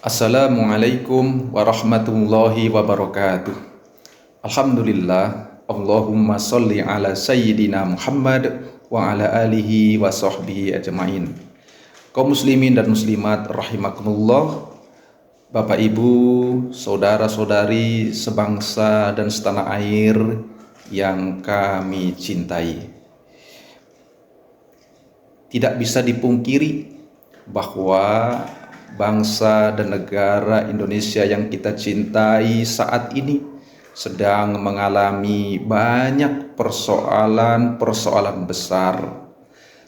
Assalamualaikum warahmatullahi wabarakatuh. Alhamdulillah, Allahumma sholli ala Sayyidina Muhammad wa ala alihi wa sahbihi ajma'in. Kaum muslimin dan muslimat rahimakumullah, Bapak Ibu, saudara-saudari sebangsa dan setanah air yang kami cintai. Tidak bisa dipungkiri bahwa bangsa dan negara Indonesia yang kita cintai saat ini sedang mengalami banyak persoalan besar.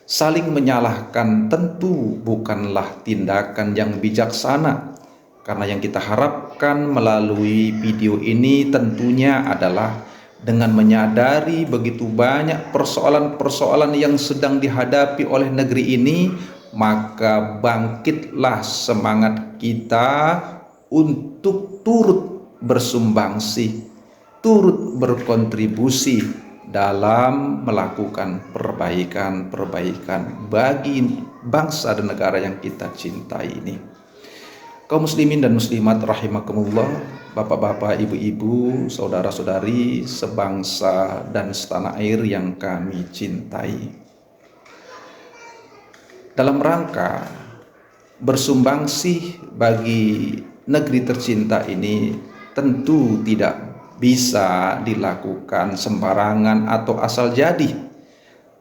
Saling menyalahkan tentu bukanlah tindakan yang bijaksana, karena yang kita harapkan melalui video ini tentunya adalah dengan menyadari begitu banyak persoalan-persoalan yang sedang dihadapi oleh negeri ini, maka bangkitlah semangat kita untuk turut bersumbangsi, turut berkontribusi dalam melakukan perbaikan bagi bangsa dan negara yang kita cintai ini. Kaum muslimin dan muslimat rahimakumullah, bapak-bapak, ibu-ibu, saudara-saudari sebangsa dan setanah air yang kami cintai. Dalam rangka bersumbangsi bagi negeri tercinta ini tentu tidak bisa dilakukan sembarangan atau asal jadi,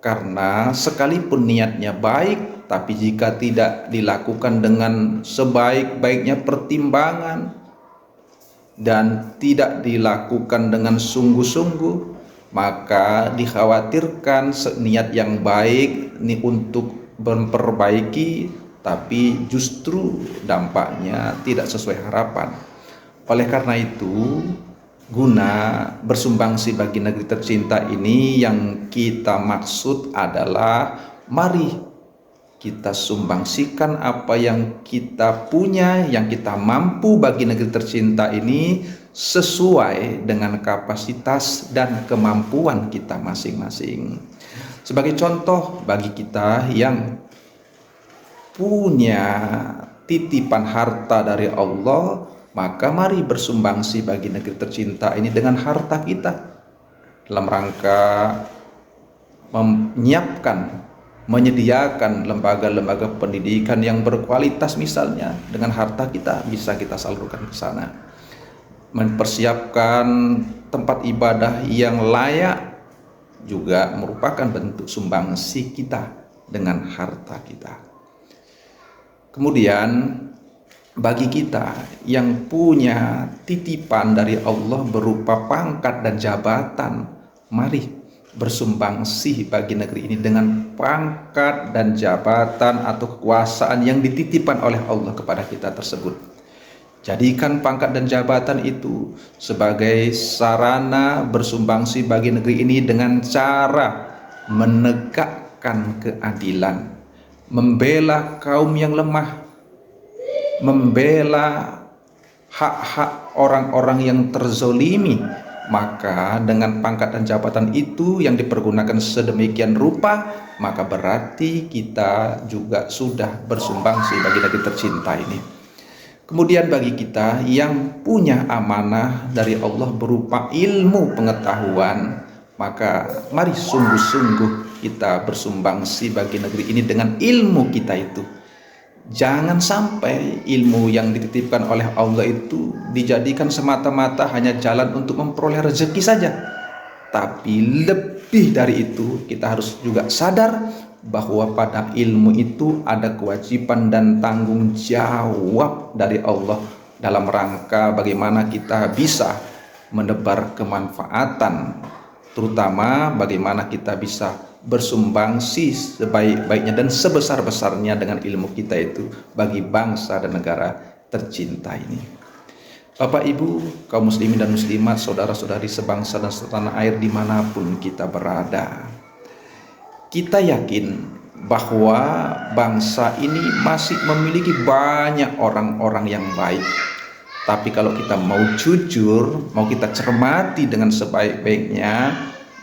karena sekalipun niatnya baik, tapi jika tidak dilakukan dengan sebaik-baiknya pertimbangan dan tidak dilakukan dengan sungguh-sungguh, maka dikhawatirkan niat yang baik ini untuk memperbaiki, tapi justru dampaknya tidak sesuai harapan. Oleh karena itu, guna bersumbangsi bagi negeri tercinta ini, yang kita maksud adalah mari kita sumbangsikan apa yang kita punya, yang kita mampu bagi negeri tercinta ini sesuai dengan kapasitas dan kemampuan kita masing-masing. Sebagai contoh, bagi kita yang punya titipan harta dari Allah, maka mari bersumbangsi bagi negeri tercinta ini dengan harta kita, dalam rangka menyediakan lembaga-lembaga pendidikan yang berkualitas. Misalnya dengan harta kita bisa kita salurkan ke sana, mempersiapkan tempat ibadah yang layak juga merupakan bentuk sumbangsi kita dengan harta kita. Kemudian bagi kita yang punya titipan dari Allah berupa pangkat dan jabatan, mari bersumbangsi bagi negeri ini dengan pangkat dan jabatan atau kekuasaan yang dititipkan oleh Allah kepada kita tersebut. Jadikan pangkat dan jabatan itu sebagai sarana bersumbangsi bagi negeri ini dengan cara menegakkan keadilan, membela kaum yang lemah, membela hak-hak orang-orang yang terzolimi. Maka dengan pangkat dan jabatan itu yang dipergunakan sedemikian rupa, maka berarti kita juga sudah bersumbangsi bagi negeri tercinta ini. Kemudian bagi kita yang punya amanah dari Allah berupa ilmu pengetahuan, maka mari sungguh-sungguh kita bersumbangsi bagi negeri ini dengan ilmu kita itu. Jangan sampai ilmu yang dititipkan oleh Allah itu dijadikan semata-mata hanya jalan untuk memperoleh rezeki saja. Tapi lebih dari itu, kita harus juga sadar bahwa pada ilmu itu ada kewajiban dan tanggung jawab dari Allah dalam rangka bagaimana kita bisa menebar kemanfaatan, terutama bagaimana kita bisa bersumbangsi sebaik-baiknya dan sebesar-besarnya dengan ilmu kita itu bagi bangsa dan negara tercinta ini. Bapak Ibu, kaum muslimin dan muslimat, saudara-saudari sebangsa dan setanah air dimanapun kita berada, kita yakin bahwa bangsa ini masih memiliki banyak orang-orang yang baik. Tapi kalau kita mau jujur, mau kita cermati dengan sebaik-baiknya,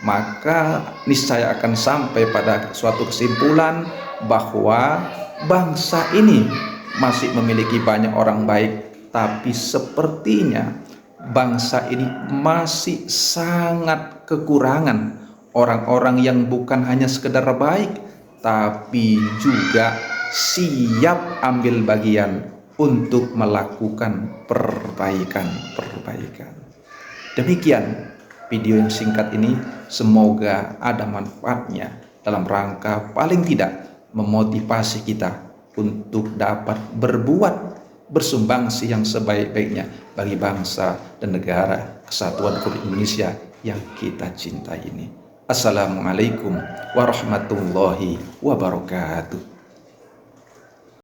maka niscaya akan sampai pada suatu kesimpulan bahwa bangsa ini masih memiliki banyak orang baik, tapi sepertinya bangsa ini masih sangat kekurangan orang-orang yang bukan hanya sekedar baik, tapi juga siap ambil bagian untuk melakukan perbaikan. Demikian video yang singkat ini, semoga ada manfaatnya dalam rangka paling tidak memotivasi kita untuk dapat berbuat bersumbangsi yang sebaik-baiknya bagi bangsa dan negara kesatuan Republik Indonesia yang kita cintai ini. Assalamualaikum warahmatullahi wabarakatuh.